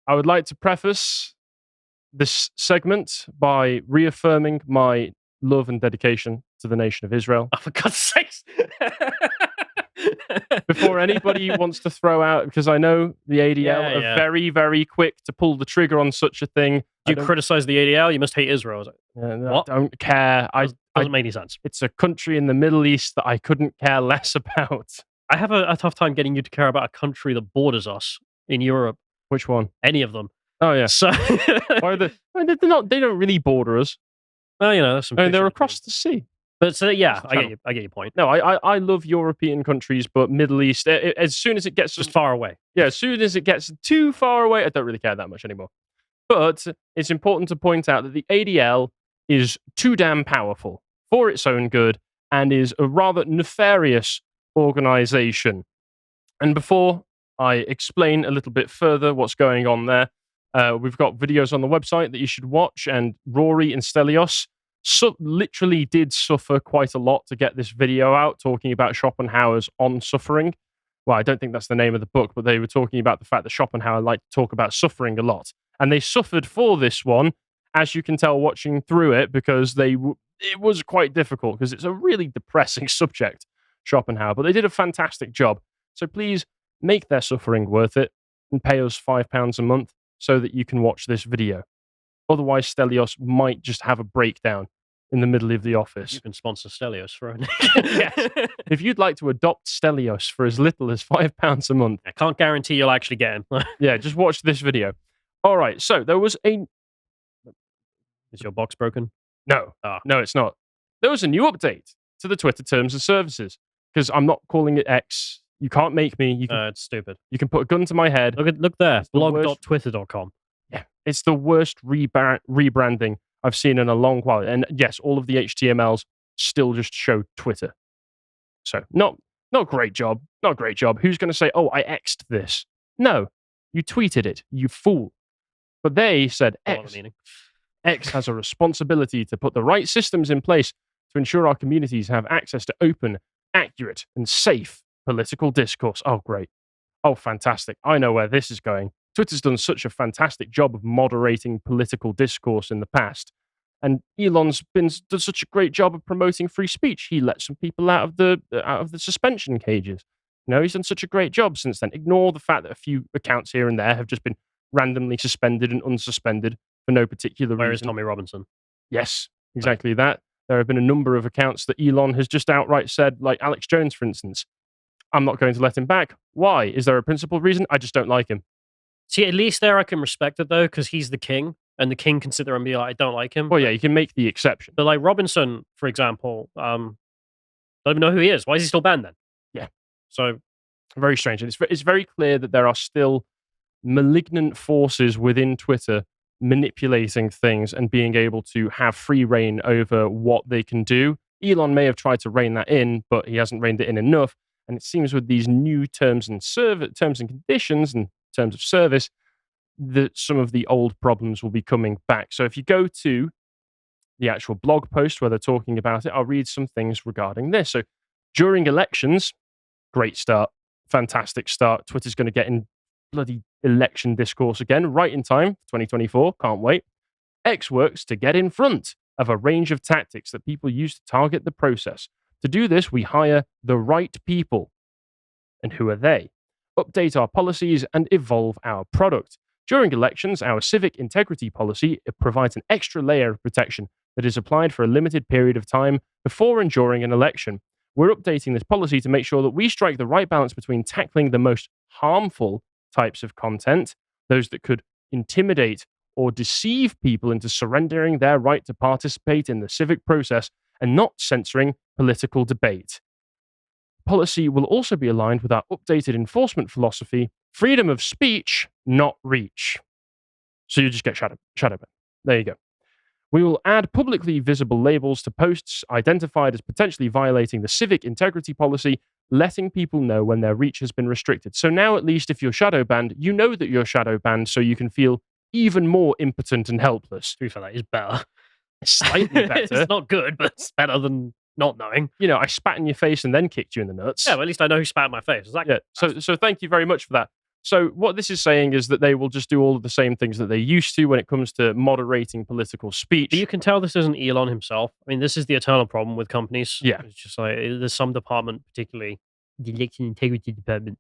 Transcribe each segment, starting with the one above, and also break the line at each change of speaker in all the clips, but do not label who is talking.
I would like to preface this segment by reaffirming my love and dedication to the nation of Israel.
Oh, for God's sakes.
Before anybody wants to throw out, because I know the ADL are very, very quick to pull the trigger on such a thing.
Do you criticize the ADL? You must hate Israel.
What? I don't care.
Doesn't make any sense.
It's a country in the Middle East that I couldn't care less about.
I have a tough time getting you to care about a country that borders us in Europe.
Which one?
Any of them.
Oh yeah.
So
why are they? They're not. They don't really border us.
Well, there's some.
They're across the sea.
But I get your point.
No, I love European countries, but Middle East. As soon as it gets
just far away.
Yeah, as soon as it gets too far away, I don't really care that much anymore. But it's important to point out that the ADL is too damn powerful for its own good and is a rather nefarious organization. And before I explain a little bit further what's going on there, we've got videos on the website that you should watch, and Rory and Stelios literally did suffer quite a lot to get this video out, talking about Schopenhauer's On Suffering. Well, I don't think that's the name of the book, but they were talking about the fact that Schopenhauer liked to talk about suffering a lot. And they suffered for this one, as you can tell watching through it, because it was quite difficult, because it's a really depressing subject, Schopenhauer. But they did a fantastic job. So please make their suffering worth it and pay us £5 a month so that you can watch this video. Otherwise, Stelios might just have a breakdown in the middle of the office.
You can sponsor Stelios for it.
Yes. If you'd like to adopt Stelios for as little as £5 a month.
I can't guarantee you'll actually get him.
Yeah, just watch this video. All right, so there was a...
Is your box broken?
No. No, it's not. There was a new update to the Twitter terms and services, because I'm not calling it X. You can't make me.
It's stupid.
You can put a gun to my head.
Look there. Blog.twitter.com.
Yeah, it's the worst rebranding I've seen in a long while. And yes, all of the HTMLs still just show Twitter. So, not great job. Not great job. Who's going to say, oh, I X'd this? No, you tweeted it, you fool. But they said X has a responsibility to put the right systems in place to ensure our communities have access to open, accurate, and safe political discourse. Oh, great. Oh, fantastic. I know where this is going. Twitter's done such a fantastic job of moderating political discourse in the past. And Elon's done such a great job of promoting free speech. He let some people out of the suspension cages. He's done such a great job since then. Ignore the fact that a few accounts here and there have just been randomly suspended and unsuspended for no particular reason.
Where is Tommy Robinson?
Yes, exactly that. There have been a number of accounts that Elon has just outright said, like Alex Jones, for instance, I'm not going to let him back. Why? Is there a principled reason? I just don't like him.
See, at least there I can respect it, though, because he's the king, and the king can sit there and be like, I don't like him.
Well, yeah, you can make the exception.
But like Robinson, for example, don't even know who he is. Why is he still banned then?
Yeah.
So,
very strange. And it's very clear that there are still malignant forces within Twitter manipulating things and being able to have free reign over what they can do. Elon may have tried to rein that in, but he hasn't reined it in enough. And it seems with these new terms and conditions and terms of service, that some of the old problems will be coming back. So if you go to the actual blog post where they're talking about it, I'll read some things regarding this. So during elections, great start, fantastic start. Twitter's going to get in bloody election discourse again, right in time for 2024. Can't wait. X works to get in front of a range of tactics that people use to target the process. To do this, we hire the right people. And who are they? Update our policies and evolve our product. During elections, our civic integrity policy provides an extra layer of protection that is applied for a limited period of time before and during an election. We're updating this policy to make sure that we strike the right balance between tackling the most harmful types of content, those that could intimidate or deceive people into surrendering their right to participate in the civic process, and not censoring political debate. Policy will also be aligned with our updated enforcement philosophy, freedom of speech, not reach. So you just get shadow banned. There you go. We will add publicly visible labels to posts identified as potentially violating the civic integrity policy, letting people know when their reach has been restricted. So now, at least, if you're shadow banned, you know that you're shadow banned, so you can feel even more impotent and helpless.
To be fair, that is better.
Slightly better.
It's not good, but it's better than not knowing.
I spat in your face and then kicked you in the nuts.
Yeah, well, at least I know who spat in my face.
So thank you very much for that. So what this is saying is that they will just do all of the same things that they used to when it comes to moderating political speech.
But you can tell this isn't Elon himself. I mean, this is the eternal problem with companies.
Yeah.
It's just like there's some department, particularly the election integrity department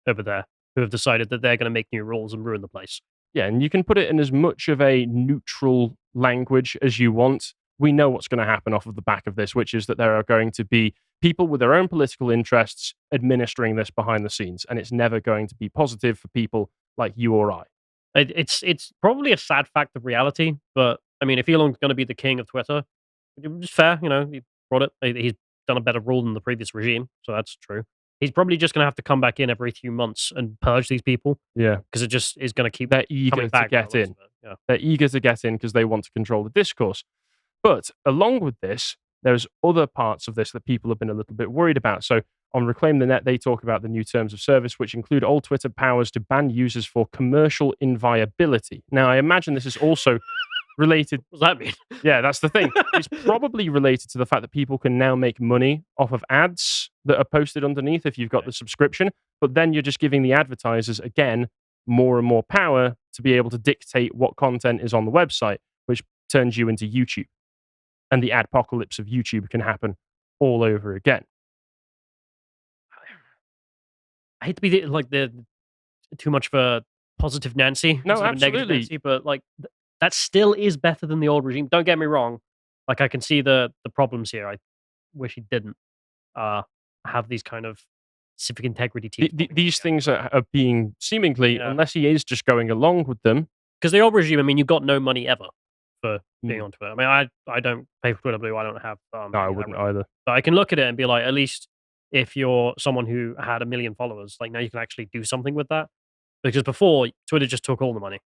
over there, who have decided that they're going to make new rules and ruin the place.
Yeah, and you can put it in as much of a neutral language as you want. We know what's going to happen off of the back of this, which is that there are going to be people with their own political interests administering this behind the scenes, and it's never going to be positive for people like you or I.
It's probably a sad fact of reality, but I mean, if Elon's going to be the king of Twitter, it's fair. He brought it. He's done a better rule than the previous regime, so that's true. He's probably just going to have to come back in every few months and purge these people.
Yeah,
because it just is going to keep.
They're eager to get in. Yeah. They're eager to get in because they want to control the discourse. But along with this, there's other parts of this that people have been a little bit worried about. So on Reclaim the Net, they talk about the new terms of service, which include old Twitter powers to ban users for commercial inviolability. Now, I imagine this is also related.
What does that mean?
Yeah, that's the thing. It's probably related to the fact that people can now make money off of ads that are posted underneath if you've got the subscription. But then you're just giving the advertisers, again, more and more power to be able to dictate what content is on the website, which turns you into YouTube. And the adpocalypse of YouTube can happen all over again.
I hate to be the too much of a positive Nancy,
no,
absolutely. Negative Nancy, but that still is better than the old regime. Don't get me wrong. Like, I can see the problems here. I wish he didn't have these kind of civic integrity teams.
These things are being seemingly, unless he is just going along with them.
Because the old regime, I mean, you got no money ever for being on Twitter. I mean, I don't pay for Twitter Blue. I don't have.
No, I wouldn't either.
But I can look at it and be like, at least if you're someone who had 1 million followers, like, now you can actually do something with that. Because before, Twitter just took all the money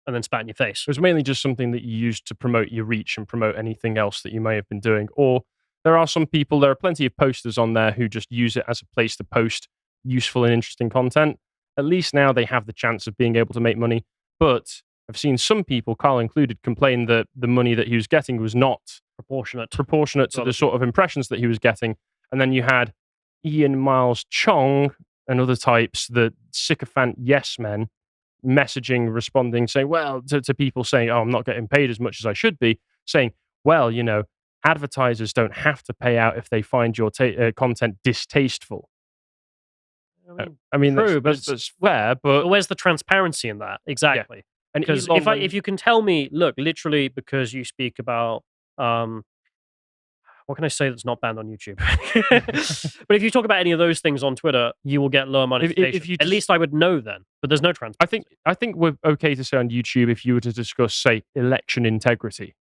and then spat in your face.
It was mainly just something that you used to promote your reach and promote anything else that you may have been doing. Or there are plenty of posters on there who just use it as a place to post useful and interesting content. At least now they have the chance of being able to make money. But I've seen some people, Carl included, complain that the money that he was getting was not proportionate to the sort of impressions that he was getting. And then you had Ian Miles Chong and other types, the sycophant yes men, responding, saying, well, to people saying, oh, I'm not getting paid as much as I should be, saying, well, advertisers don't have to pay out if they find your content distasteful. I mean
true,
that's fair, but
where's the transparency in that? Exactly.
And
because if you can tell me, look, literally, because you speak about what can I say that's not banned on YouTube? But if you talk about any of those things on Twitter, you will get lower monetization. At least I would know then. But there's no transparency.
I think we're okay to say on YouTube if you were to discuss, say, election integrity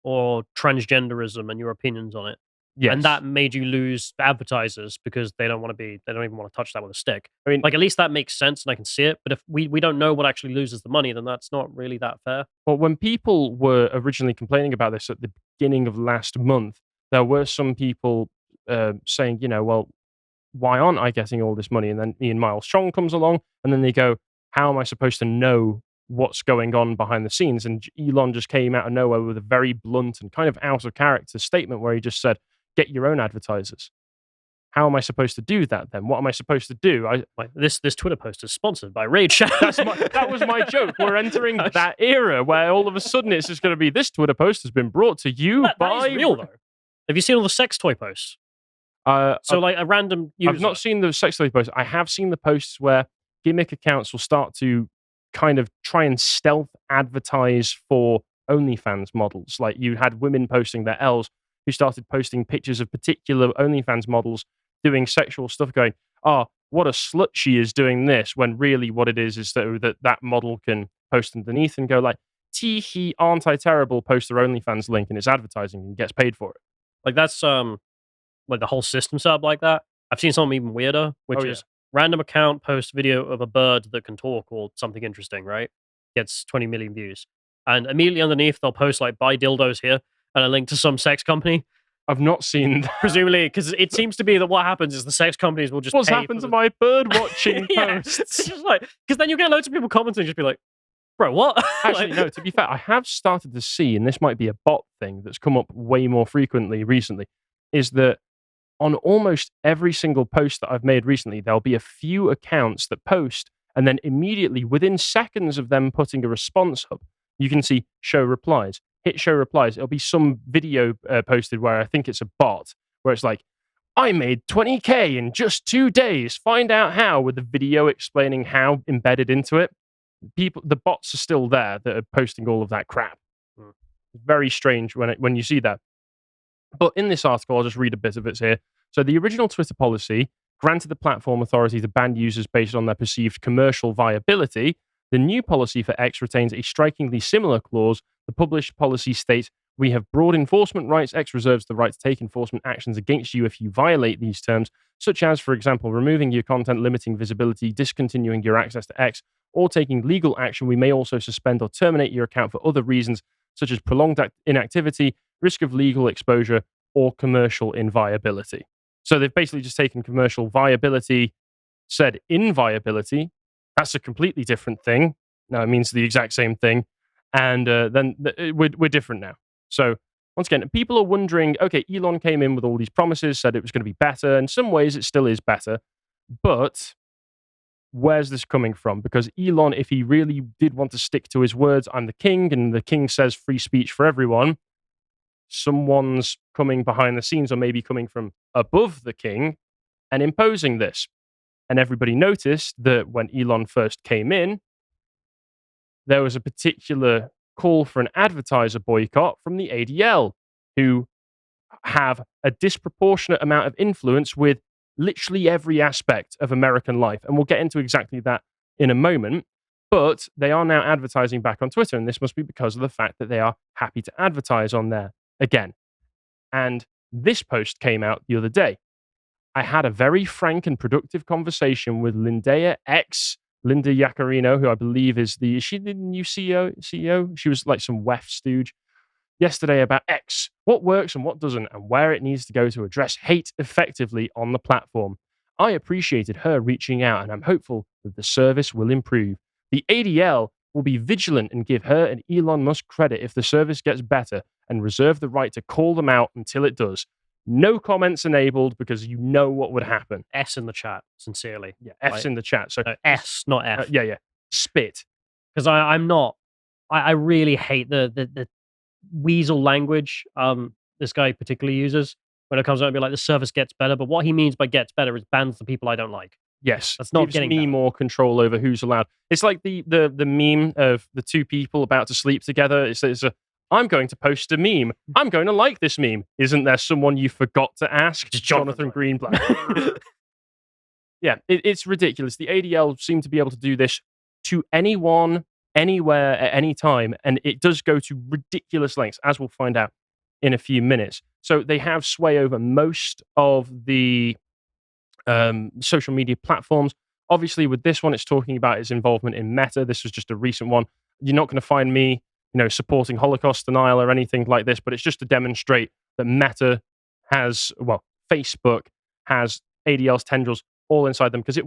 or transgenderism and your opinions on it.
Yes.
And that made you lose advertisers because they don't even want to touch that with a stick. I mean, at least that makes sense and I can see it. But if we don't know what actually loses the money, then that's not really that fair.
Well, when people were originally complaining about this at the beginning of last month, there were some people saying, well, why aren't I getting all this money? And then Ian Miles Chong comes along and then they go, how am I supposed to know what's going on behind the scenes? And Elon just came out of nowhere with a very blunt and kind of out of character statement where he just said, get your own advertisers. How am I supposed to do that then? What am I supposed to do?
This Twitter post is sponsored by Raid Shadow.
That was my joke. We're entering that era where all of a sudden it's just going to be, this Twitter post has been brought to you by...
That is real, though. Have you seen all the sex toy posts? Like a random user.
I've not seen the sex toy posts. I have seen the posts where gimmick accounts will start to kind of try and stealth advertise for OnlyFans models. Like, you had women posting their L's who started posting pictures of particular OnlyFans models doing sexual stuff, going, oh, what a slut she is doing this, when really what it is that model can post underneath and go like, tee-hee, aren't I terrible, post their OnlyFans link and it's advertising and gets paid for it.
Like, that's like the whole system set up like that. I've seen something even weirder, which is random account posts video of a bird that can talk or something interesting, right? Gets 20 million views. And immediately underneath, they'll post like, buy dildos here, and a link to some sex company.
I've not seen that.
Presumably, because it seems to be that what happens is the sex companies will just
What's happened to my bird watching posts?
It's just like, because then you get loads of people commenting and just be like, bro, what?
Actually, no, to be fair, I have started to see, and this might be a bot thing that's come up way more frequently recently, is that on almost every single post that I've made recently, there'll be a few accounts that post, and then immediately, within seconds of them putting a response up, you can see show replies. Hit show replies. It'll be some video posted where I think it's a bot, where it's like, I made 20K in just 2 days. Find out how, with the video explaining how embedded into it. The bots are still there that are posting all of that crap. Very strange when you see that. But in this article, I'll just read a bit of it here. So the original Twitter policy granted the platform authority to ban users based on their perceived commercial viability. The new policy for X retains a strikingly similar clause. The published policy states, we have broad enforcement rights. X reserves the right to take enforcement actions against you if you violate these terms, such as, for example, removing your content, limiting visibility, discontinuing your access to X, or taking legal action. We may also suspend or terminate your account for other reasons, such as prolonged inactivity, risk of legal exposure, or commercial inviability. So they've basically just taken commercial viability, said inviability. That's a completely different thing. Now it means the exact same thing. And then we're different now. So once again, people are wondering, okay, Elon came in with all these promises, said it was going to be better. In some ways, it still is better. But where's this coming from? Because Elon, if he really did want to stick to his words, I'm the king, and the king says free speech for everyone, someone's coming behind the scenes, or maybe coming from above the king and imposing this. And everybody noticed that when Elon first came in, there was a particular call for an advertiser boycott from the ADL, who have a disproportionate amount of influence with literally every aspect of American life. And we'll get into exactly that in a moment. But they are now advertising back on Twitter, and this must be because of the fact that they are happy to advertise on there again. And this post came out the other day. I had a very frank and productive conversation with Linda Yaccarino, who I believe is she the new CEO? She was like some WEF stooge, yesterday about X, what works and what doesn't, and where it needs to go to address hate effectively on the platform. I appreciated her reaching out, and I'm hopeful that the service will improve. The ADL will be vigilant and give her and Elon Musk credit if the service gets better, and reserve the right to call them out until it does. No comments enabled, because you know what would happen.
S in the chat, sincerely.
Yeah, F's in the chat. So
S, not F.
Yeah. Spit.
Because I'm not. I really hate the weasel language this guy particularly uses when it comes out and be like, the service gets better. But what he means by gets better is bans the people I don't like.
Yes,
that's not
gives
getting
me more control over who's allowed. It's like the meme of the two people about to sleep together. It's I'm going to post a meme. I'm going to like this meme. Isn't there someone you forgot to ask? Jonathan Greenblatt. Yeah, it's ridiculous. The ADL seem to be able to do this to anyone, anywhere, at any time, and it does go to ridiculous lengths, as we'll find out in a few minutes. So they have sway over most of the social media platforms. Obviously, with this one, it's talking about its involvement in Meta. This was just a recent one. You're not going to find me, supporting Holocaust denial or anything like this, but it's just to demonstrate that Meta has, Facebook has ADL's tendrils all inside them, because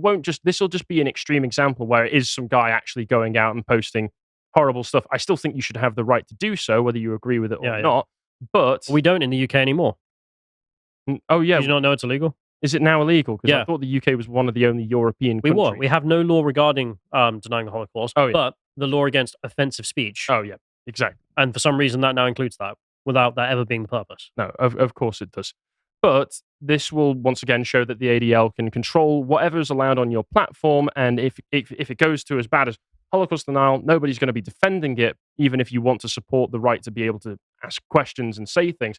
this will just be an extreme example where it is some guy actually going out and posting horrible stuff. I still think you should have the right to do so, whether you agree with it or not. But
we don't in the UK anymore.
Oh yeah,
did you not know it's illegal?
Is it now illegal? Because I thought the UK was one of the only European countries.
We have no law regarding denying the Holocaust, but the law against offensive speech.
Oh yeah, exactly.
And for some reason that now includes that, without that ever being the purpose.
No, of course it does. But this will once again show that the ADL can control whatever is allowed on your platform, and if it goes to as bad as Holocaust denial, nobody's going to be defending it, even if you want to support the right to be able to ask questions and say things.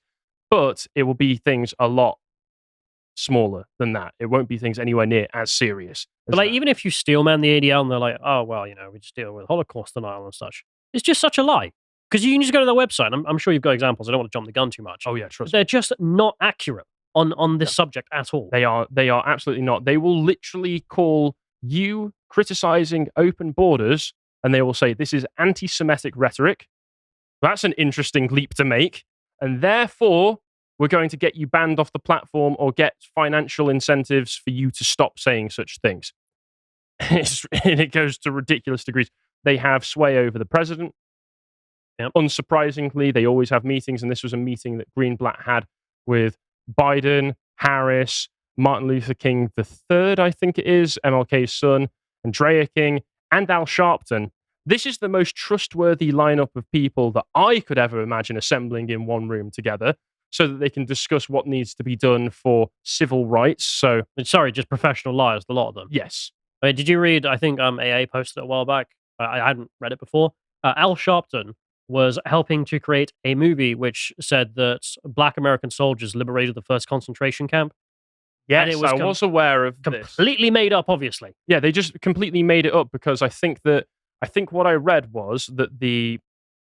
But it will be things a lot smaller than that. It won't be things anywhere near as serious.
But even if you steelman the ADL and they're like, oh, well, we just deal with Holocaust denial and such, it's just such a lie. Because you can just go to their website. I'm sure you've got examples. I don't want to jump the gun too much.
Oh, yeah, trust me.
They're just not accurate on this subject at all.
They are absolutely not. They will literally call you criticizing open borders, and they will say, this is anti-Semitic rhetoric. That's an interesting leap to make. And therefore, we're going to get you banned off the platform or get financial incentives for you to stop saying such things. And it goes to ridiculous degrees. They have sway over the president.
Yep.
Unsurprisingly, they always have meetings, and this was a meeting that Greenblatt had with Biden, Harris, Martin Luther King III, I think it is, MLK's son, Andrea King, and Al Sharpton. This is the most trustworthy lineup of people that I could ever imagine assembling in one room together so that they can discuss what needs to be done for civil rights. So,
sorry, just professional liars, a lot of them.
yes.
Did you read, I think AA posted it a while back. I hadn't read it before. Al Sharpton was helping to create a movie which said that Black American soldiers liberated the first concentration camp.
Yes, I was aware of this.
Completely made up, obviously.
Yeah, they just completely made it up because I think what I read was that the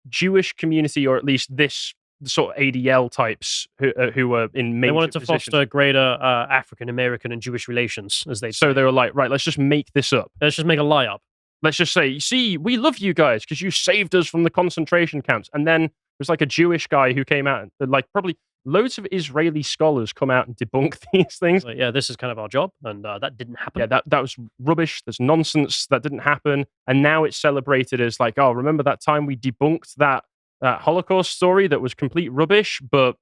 Jewish community, or at least this sort of ADL types who were in major
They wanted to
positions,
foster greater African American and Jewish relations, as they
so
say.
they were like, right, let's just make this up.
Let's just make a lie up.
Let's just say, see, we love you guys because you saved us from the concentration camps. And then there's like a Jewish guy who came out, and like probably loads of Israeli scholars come out and debunk these things.
Like, yeah, this is kind of our job, and that didn't happen.
Yeah, that was rubbish. There's nonsense. That didn't happen. And now it's celebrated as like, oh, remember that time we debunked that Holocaust story that was complete rubbish? But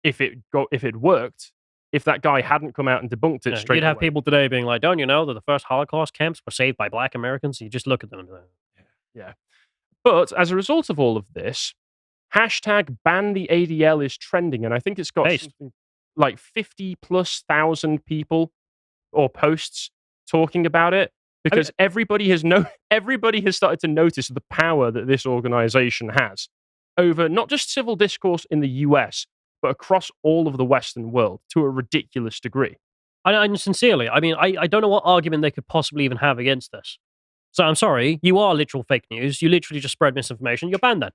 if it worked, if that guy hadn't come out and debunked it straight
you'd have
away,
people today being like, don't you know that the first Holocaust camps were saved by Black Americans? You just look at them and be like,
yeah. But as a result of all of this, hashtag ban the ADL is trending, and I think it's got something like 50,000+ people or posts talking about it because everybody has started to notice the power that this organization has over not just civil discourse in the US, but across all of the Western world to a ridiculous degree.
And sincerely, I mean, I don't know what argument they could possibly even have against this. So I'm sorry, you are literal fake news. You literally just spread misinformation. You're banned then.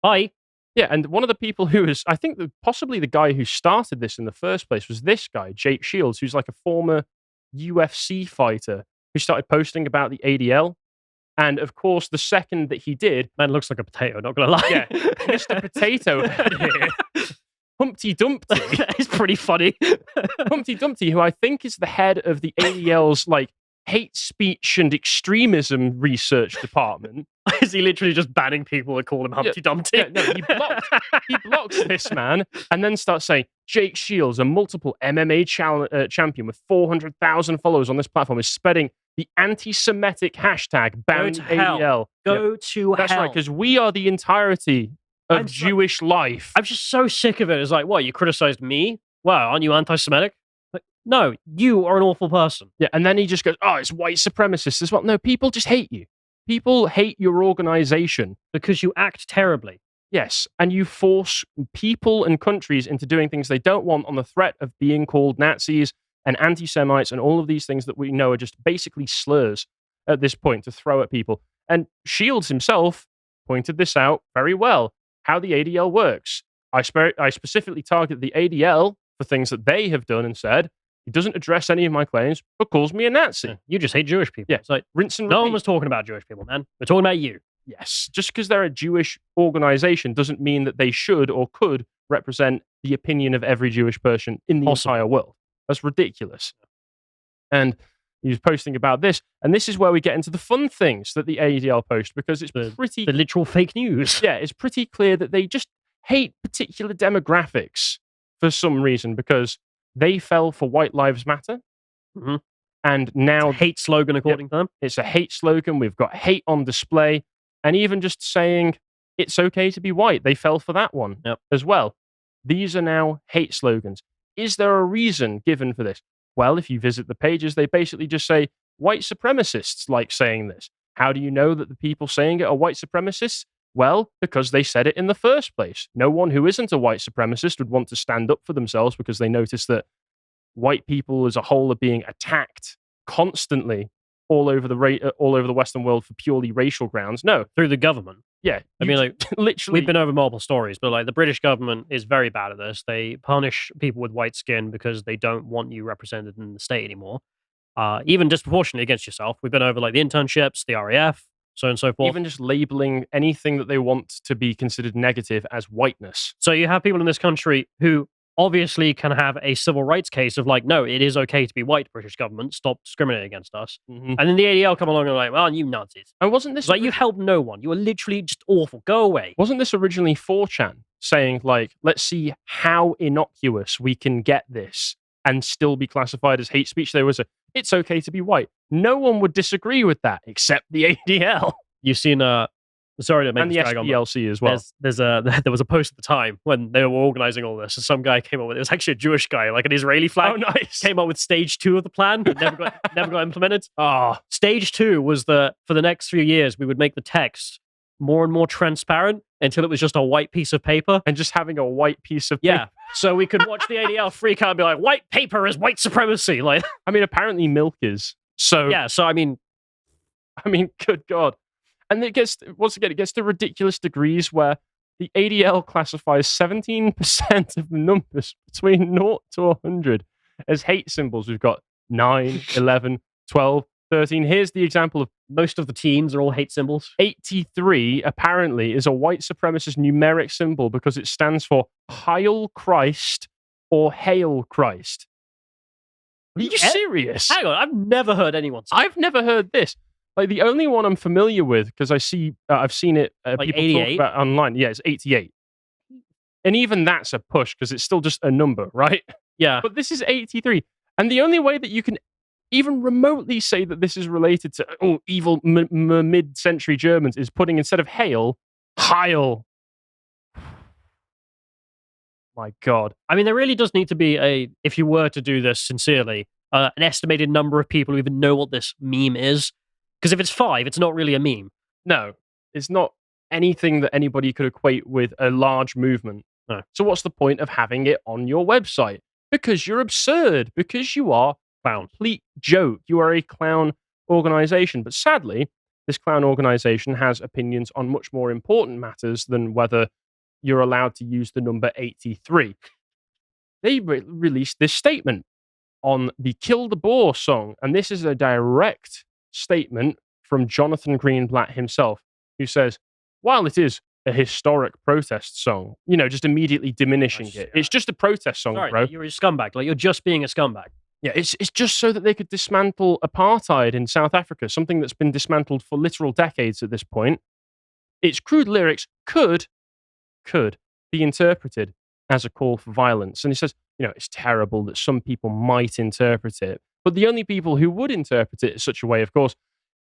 Bye.
Yeah, and one of the people who is, I think, possibly the guy who started this in the first place was this guy, Jake Shields, who's like a former UFC fighter who started posting about the ADL. And of course, the second that he did...
Man looks like a potato, not gonna lie.
Yeah, Mr. Potato Head here. Humpty Dumpty.
It's pretty funny.
Humpty Dumpty, who I think is the head of the ADL's like hate speech and extremism research department.
Is he literally just banning people that call him Humpty Dumpty?
Yeah, no, he blocks this man and then starts saying, Jake Shields, a multiple MMA champion with 400,000 followers on this platform, is spreading the anti-Semitic hashtag ban ADL.
Go to hell.
That's right, because we are the entirety of Jewish life.
I'm just so sick of it. It's like, what, you criticized me? Wow, aren't you anti-Semitic? Like, no, you are an awful person.
Yeah, and then he just goes, oh, it's white supremacists as well. No, people just hate you. People hate your organization.
Because you act terribly.
Yes, and you force people and countries into doing things they don't want on the threat of being called Nazis and anti-Semites and all of these things that we know are just basically slurs at this point to throw at people. And Shields himself pointed this out very well, how the ADL works. I specifically target the ADL for things that they have done and said. He doesn't address any of my claims, but calls me a Nazi.
Yeah, you just hate Jewish people.
Yeah,
it's like,
rinse and repeat.
No one was talking about Jewish people, man. We're talking about you.
Yes, just because they're a Jewish organization doesn't mean that they should or could represent the opinion of every Jewish person in the entire world. That's ridiculous. And he was posting about this, and this is where we get into the fun things that the ADL post, because it's the
literal fake news.
Yeah, it's pretty clear that they just hate particular demographics for some reason, because they fell for White Lives Matter.
Mm-hmm.
And now...
It's a hate slogan, according to them.
It's a hate slogan. We've got hate on display. And even just saying it's okay to be white, they fell for that one as well. These are now hate slogans. Is there a reason given for this? Well, if you visit the pages, they basically just say white supremacists like saying this. How do you know that the people saying it are white supremacists? Well, because they said it in the first place. No one who isn't a white supremacist would want to stand up for themselves because they notice that white people as a whole are being attacked constantly all over the Western world for purely racial grounds. No.
Through the government.
Yeah.
I mean, like,
literally.
We've been over multiple stories, but like the British government is very bad at this. They punish people with white skin because they don't want you represented in the state anymore. Even disproportionately against yourself. We've been over like the internships, the RAF, so on and so forth.
Even just labeling anything that they want to be considered negative as whiteness.
So you have people in this country who obviously can have a civil rights case of like, no, it is okay to be white, British government, stop discriminating against us.
Mm-hmm.
And then the ADL come along and like, well, you Nazis.
And wasn't this...
Like, you help no one. You are literally just awful. Go away.
Wasn't this originally 4chan? saying, like, let's see how innocuous we can get this and still be classified as hate speech. There was it's okay to be white. No one would disagree with that except the ADL.
You've seen sorry to make
and
this
the
drag on, but
SPLC as well.
there was a post at the time when they were organizing all this, and some guy came up with it. Was actually a Jewish guy, like an Israeli flag.
Oh, nice.
Came up with stage 2 of the plan, but never got implemented.
Ah,
Stage 2 was that for the next few years we would make the text more and more transparent until it was just a white piece of paper.
and just having a white piece of
Yeah.
paper.
So we could watch the ADL freak out and be like, white paper is white supremacy. Like,
I mean, apparently milk is. So,
yeah. So, I mean,
good God. And it gets, once again, it gets to ridiculous degrees where the ADL classifies 17% of the numbers between 0 to 100 as hate symbols. We've got 9, 11, 12, 13. Here's the example of
most of the teens are all hate symbols.
83 apparently is a white supremacist numeric symbol because it stands for Heil Christ or Hail Christ. Are you serious?
Hang on, I've never heard anyone say
I've never heard this. Like, the only one I'm familiar with, because I've seen it,
Like
people
88?
talk about online. Yeah, it's 88. And even that's a push because it's still just a number, right?
Yeah.
But this is 83. And the only way that you can even remotely say that this is related to evil mid-century Germans is putting, instead of hail, Heil. My God.
I mean, there really does need to be if you were to do this sincerely, an estimated number of people who even know what this meme is. Because if it's 5, it's not really a meme.
No, it's not anything that anybody could equate with a large movement.
No.
So what's the point of having it on your website? Because you're absurd. Because you are a complete joke. You are a clown organization. But sadly, this clown organization has opinions on much more important matters than whether you're allowed to use the number 83. They released this statement on the Kill the Boar song, and this is a direct statement from Jonathan Greenblatt himself, who says, while it is a historic protest song, just immediately diminishing it. It's just a protest song,
Sorry,
bro.
you're a scumbag. Like, you're just being a scumbag.
Yeah, it's just so that they could dismantle apartheid in South Africa, something that's been dismantled for literal decades at this point. Its crude lyrics could be interpreted as a call for violence. And he says, it's terrible that some people might interpret it. But the only people who would interpret it in such a way, of course,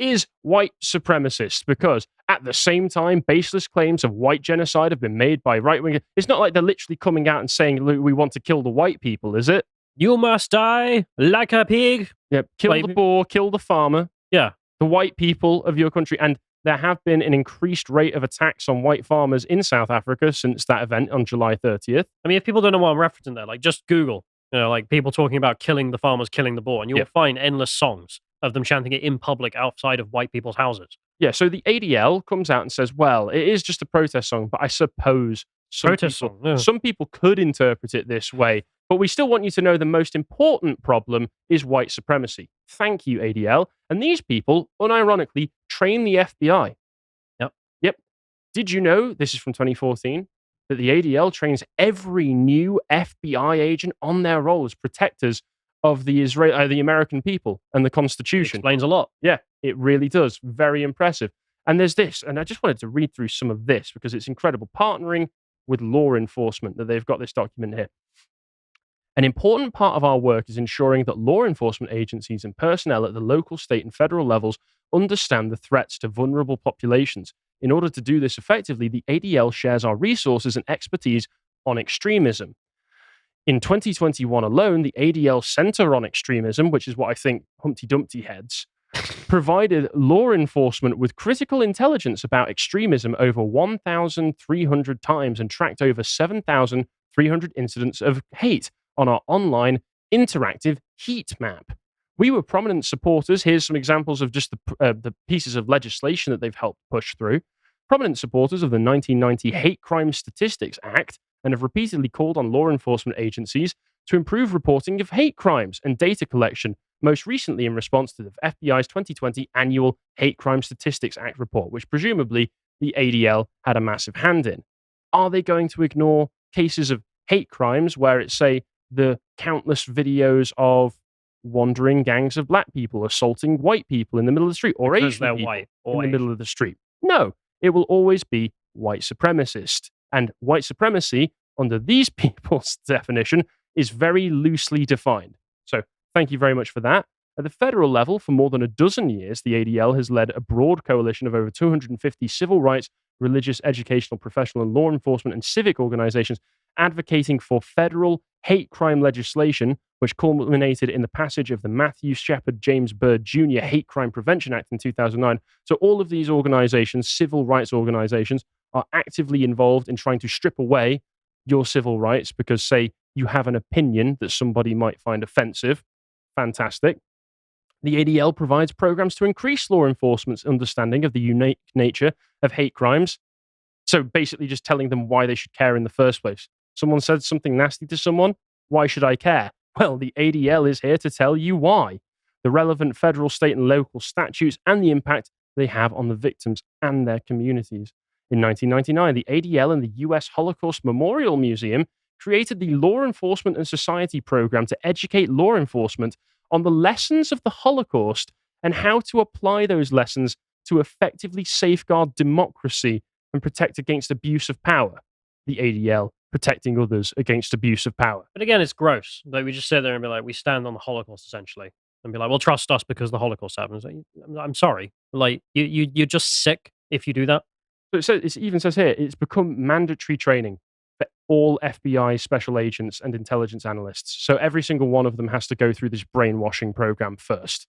is white supremacists, because at the same time, baseless claims of white genocide have been made by right-wing. It's not like they're literally coming out and saying, we want to kill the white people, is it?
You must die like a pig.
Yeah, kill the boar, kill the farmer.
Yeah.
The white people of your country. And there have been an increased rate of attacks on white farmers in South Africa since that event on July 30th.
I mean, if people don't know what I'm referencing there, like, just Google, like people talking about killing the farmers, killing the boar, and you'll find endless songs of them chanting it in public outside of white people's houses.
Yeah, so the ADL comes out and says, well, it is just a protest song, but I suppose some people could interpret it this way, but we still want you to know the most important problem is white supremacy. Thank you, ADL. And these people, unironically, train the FBI. Yep. Did you know, this is from 2014, that the ADL trains every new FBI agent on their role as protectors of the American people and the Constitution?
It explains a lot.
Yeah, it really does. Very impressive. And there's this, and I just wanted to read through some of this because it's incredible. Partnering with law enforcement, that they've got this document here. An important part of our work is ensuring that law enforcement agencies and personnel at the local, state, and federal levels understand the threats to vulnerable populations. In order to do this effectively, the ADL shares our resources and expertise on extremism. In 2021 alone, the ADL Center on Extremism, which is what I think Humpty Dumpty heads, provided law enforcement with critical intelligence about extremism over 1,300 times and tracked over 7,300 incidents of hate on our online interactive heat map. We were prominent supporters. Here's some examples of just the pieces of legislation that they've helped push through. Prominent supporters of the 1990 Hate Crime Statistics Act, and have repeatedly called on law enforcement agencies to improve reporting of hate crimes and data collection, most recently in response to the FBI's 2020 annual Hate Crime Statistics Act report, which presumably the ADL had a massive hand in. Are they going to ignore cases of hate crimes where it's, say, the countless videos of wandering gangs of black people assaulting white people in the middle of the street, or
because
Asian
they're
people
white
in the middle of the street? No, it will always be white supremacist. And white supremacy, under these people's definition, is very loosely defined. So thank you very much for that. At the federal level, for more than a dozen years, the ADL has led a broad coalition of over 250 civil rights, religious, educational, professional, and law enforcement and civic organizations advocating for federal hate crime legislation, which culminated in the passage of the Matthew Shepard James Byrd Jr. Hate Crime Prevention Act in 2009. So all of these organizations, civil rights organizations, are actively involved in trying to strip away your civil rights because, say, you have an opinion that somebody might find offensive. Fantastic. The ADL provides programs to increase law enforcement's understanding of the unique nature of hate crimes. So basically just telling them why they should care in the first place. Someone said something nasty to someone. Why should I care? Well, the ADL is here to tell you why. The relevant federal, state, and local statutes and the impact they have on the victims and their communities. In 1999, the ADL and the US Holocaust Memorial Museum created the Law Enforcement and Society program to educate law enforcement on the lessons of the Holocaust and how to apply those lessons to effectively safeguard democracy and protect against abuse of power. The ADL protecting others against abuse of power.
But again, it's gross. Like, we just sit there and be like, we stand on the Holocaust essentially, and be like, well, trust us because the Holocaust happened. Like, I'm sorry, like you're just sick if you do that.
So it even says here, it's become mandatory training for all FBI special agents and intelligence analysts. So every single one of them has to go through this brainwashing program first.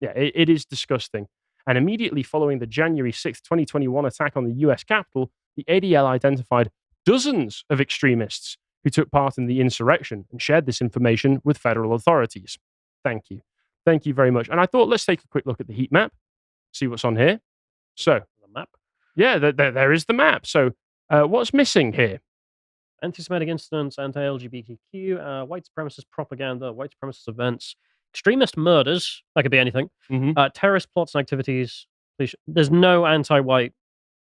Yeah, it is disgusting. And immediately following the January 6th, 2021 attack on the US Capitol, the ADL identified dozens of extremists who took part in the insurrection and shared this information with federal authorities. Thank you. Thank you very much. And I thought, let's take a quick look at the heat map, see what's on here. So,
The map.
yeah, there is the map. So, what's missing here?
Anti-Semitic incidents, anti-LGBTQ, white supremacist propaganda, white supremacist events, extremist murders. That could be anything. Terrorist plots and activities. There's no anti-white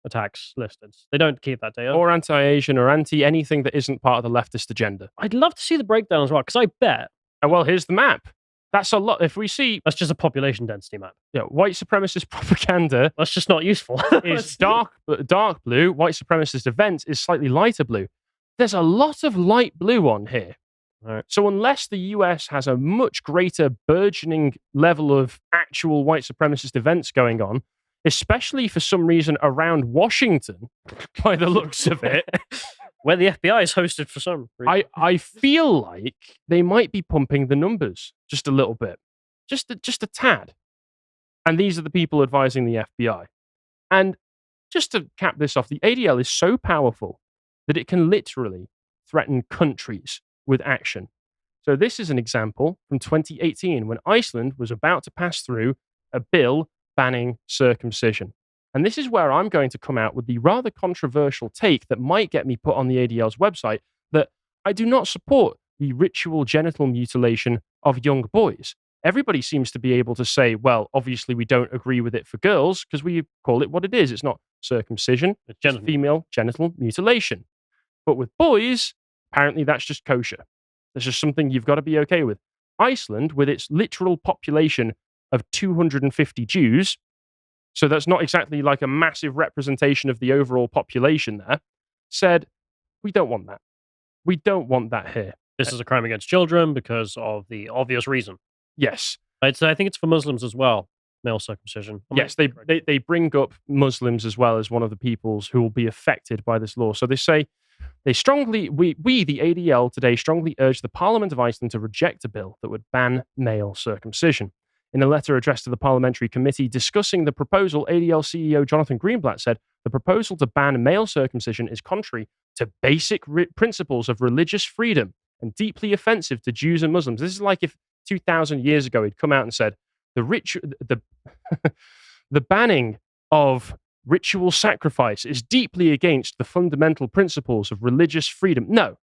attacks listed. They don't keep that data.
Or anti-Asian or anti-anything that isn't part of the leftist agenda.
I'd love to see the breakdown as well, because I bet.
Well, here's the map. That's a lot. If we see...
That's just a population density map.
Yeah, white supremacist propaganda...
That's just not useful.
is dark blue. White supremacist events is slightly lighter blue. There's a lot of light blue on here.
Right.
So unless the US has a much greater burgeoning level of actual white supremacist events going on, especially for some reason around Washington, by the looks of it,
where the FBI is hosted for some reason.
I feel like they might be pumping the numbers just a little bit, just a tad. And these are the people advising the FBI. And just to cap this off, the ADL is so powerful that it can literally threaten countries with action. So this is an example from 2018 when Iceland was about to pass through a bill banning circumcision. And this is where I'm going to come out with the rather controversial take that might get me put on the ADL's website, that I do not support the ritual genital mutilation of young boys. Everybody seems to be able to say, well, obviously we don't agree with it for girls because we call it what it is. It's not circumcision, it's female genital mutilation. But with boys, apparently that's just kosher. That's just something you've got to be okay with. Iceland, with its literal population of 250 Jews, so that's not exactly like a massive representation of the overall population there, said, we don't want that. We don't want that here.
This is a crime against children because of the obvious reason.
Yes.
I think it's for Muslims as well, male circumcision.
Yes, they bring up Muslims as well as one of the peoples who will be affected by this law. So they say, we, the ADL, today strongly urge the Parliament of Iceland to reject a bill that would ban male circumcision. In a letter addressed to the parliamentary committee discussing the proposal, ADL CEO Jonathan Greenblatt said, the proposal to ban male circumcision is contrary to basic principles of religious freedom and deeply offensive to Jews and Muslims. This is like if 2,000 years ago he'd come out and said, the banning of ritual sacrifice is deeply against the fundamental principles of religious freedom. No,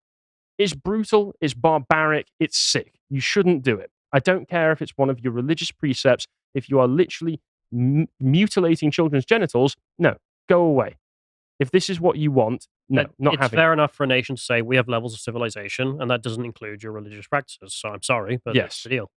it's brutal, it's barbaric, it's sick. You shouldn't do it. I don't care if it's one of your religious precepts. If you are literally mutilating children's genitals, no, go away. If this is what you want, no, not having it.
It's fair enough for a nation to say we have levels of civilization, and that doesn't include your religious practices. So I'm sorry, but that's the deal.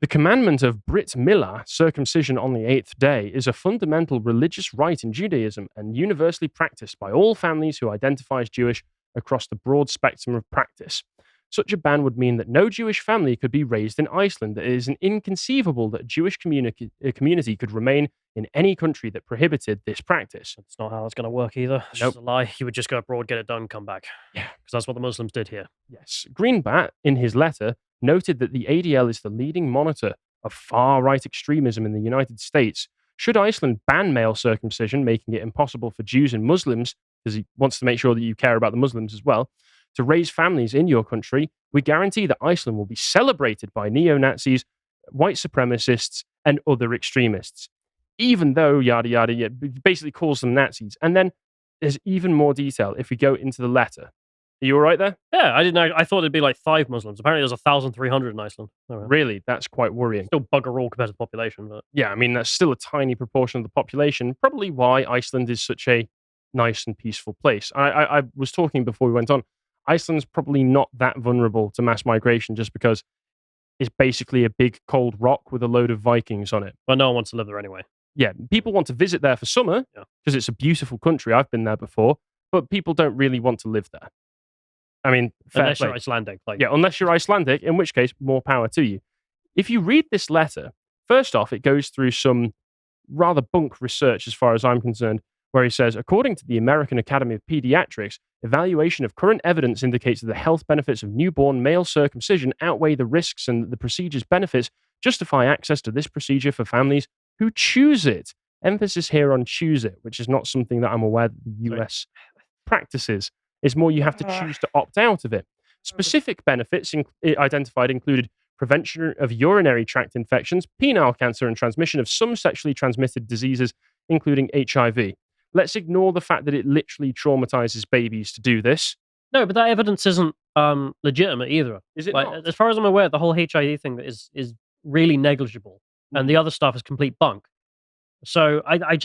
The commandment of Brit Milah, circumcision on the 8th day, is a fundamental religious rite in Judaism and universally practiced by all families who identify as Jewish across the broad spectrum of practice. Such a ban would mean that no Jewish family could be raised in Iceland. It is inconceivable that a Jewish community could remain in any country that prohibited this practice.
That's not how it's going to work either. It's just a lie. You would just go abroad, get it done, come back.
Yeah.
Because that's what the Muslims did here.
Yes. Greenbat, in his letter, noted that the ADL is the leading monitor of far-right extremism in the United States. Should Iceland ban male circumcision, making it impossible for Jews and Muslims, because he wants to make sure that you care about the Muslims as well, to raise families in your country, we guarantee that Iceland will be celebrated by neo-Nazis, white supremacists, and other extremists. Even though, yada yada, basically calls them Nazis. And then there's even more detail if we go into the letter. Are you all right there?
Yeah, I didn't know. I thought it'd be like 5 Muslims. Apparently there's 1,300 in Iceland.
Really? That's quite worrying.
Still bugger all compared to the population. But
yeah, I mean, that's still a tiny proportion of the population. Probably why Iceland is such a nice and peaceful place. I was talking before we went on. Iceland's probably not that vulnerable to mass migration just because it's basically a big cold rock with a load of Vikings on it.
But no one wants to live there anyway.
Yeah, people want to visit there for summer because it's a beautiful country. I've been there before, but people don't really want to live there. I mean,
unless you're Icelandic.
Unless you're Icelandic, in which case, more power to you. If you read this letter, first off, it goes through some rather bunk research as far as I'm concerned, where he says, according to the American Academy of Pediatrics, evaluation of current evidence indicates that the health benefits of newborn male circumcision outweigh the risks and the procedure's benefits justify access to this procedure for families who choose it. Emphasis here on choose it, which is not something that I'm aware that the US practices. It's more you have to choose to opt out of it. Specific benefits identified included prevention of urinary tract infections, penile cancer, and transmission of some sexually transmitted diseases, including HIV. Let's ignore the fact that it literally traumatizes babies to do this.
No, but that evidence isn't legitimate either.
Is it not?
As far as I'm aware, the whole HIV thing is really negligible, and the other stuff is complete bunk. So I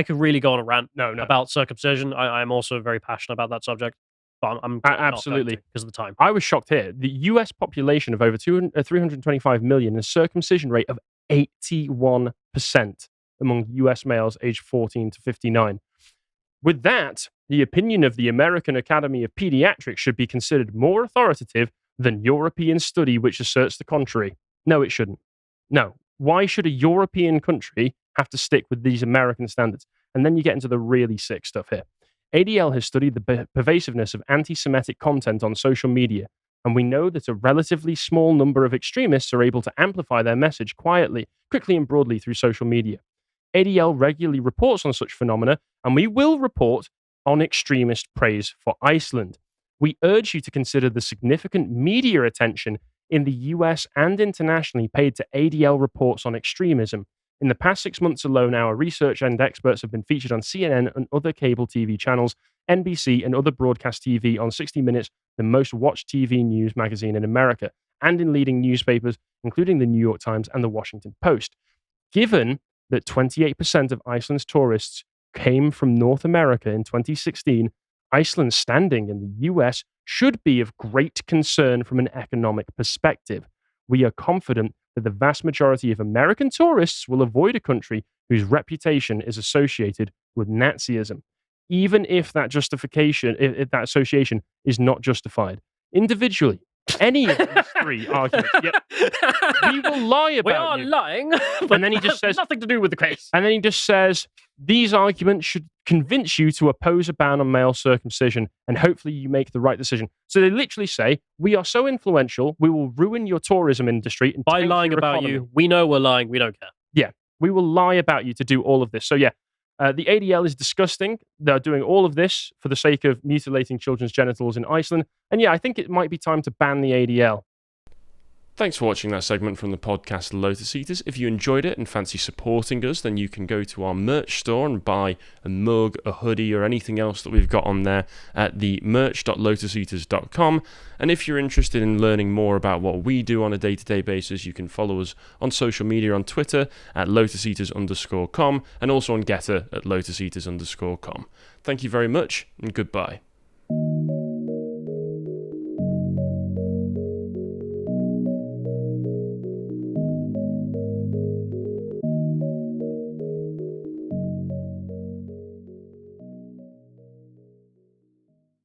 could really go on a rant about circumcision. I'm also very passionate about that subject, but I'm
absolutely
because of the time.
I was shocked here. The US population of over 325 million, a circumcision rate of 81% among US males aged 14 to 59. With that, the opinion of the American Academy of Pediatrics should be considered more authoritative than European study which asserts the contrary. No, it shouldn't. No. Why should a European country have to stick with these American standards? And then you get into the really sick stuff here. ADL has studied the pervasiveness of anti-Semitic content on social media, and we know that a relatively small number of extremists are able to amplify their message quietly, quickly and broadly through social media. ADL regularly reports on such phenomena, and we will report on extremist praise for Iceland. We urge you to consider the significant media attention in the US and internationally paid to ADL reports on extremism. In the past 6 months alone, our research and experts have been featured on CNN and other cable TV channels, NBC and other broadcast TV on 60 Minutes, the most watched TV news magazine in America, and in leading newspapers, including the New York Times and the Washington Post. Given that 28% of Iceland's tourists came from North America in 2016, Iceland's standing in the US should be of great concern from an economic perspective. We are confident that the vast majority of American tourists will avoid a country whose reputation is associated with Nazism, even if that if that association is not justified. Individually, any of these three arguments, we will lie about you.
We are lying, but
and then he just says
nothing to do with the case.
And then he just says, these arguments should convince you to oppose a ban on male circumcision, and hopefully you make the right decision. So they literally say, we are so influential, we will ruin your tourism industry. And
by lying about you, we know we're lying, we don't care.
Yeah, we will lie about you to do all of this. So yeah, the ADL is disgusting. They're doing all of this for the sake of mutilating children's genitals in Iceland. And yeah, I think it might be time to ban the ADL. Thanks for watching that segment from the podcast Lotus Eaters. If you enjoyed it and fancy supporting us, then you can go to our merch store and buy a mug, a hoodie, or anything else that we've got on there at the merch.lotuseaters.com. And if you're interested in learning more about what we do on a day-to-day basis, you can follow us on social media on Twitter at lotuseaters_com and also on Getter at lotuseaters_com. Thank you very much and goodbye.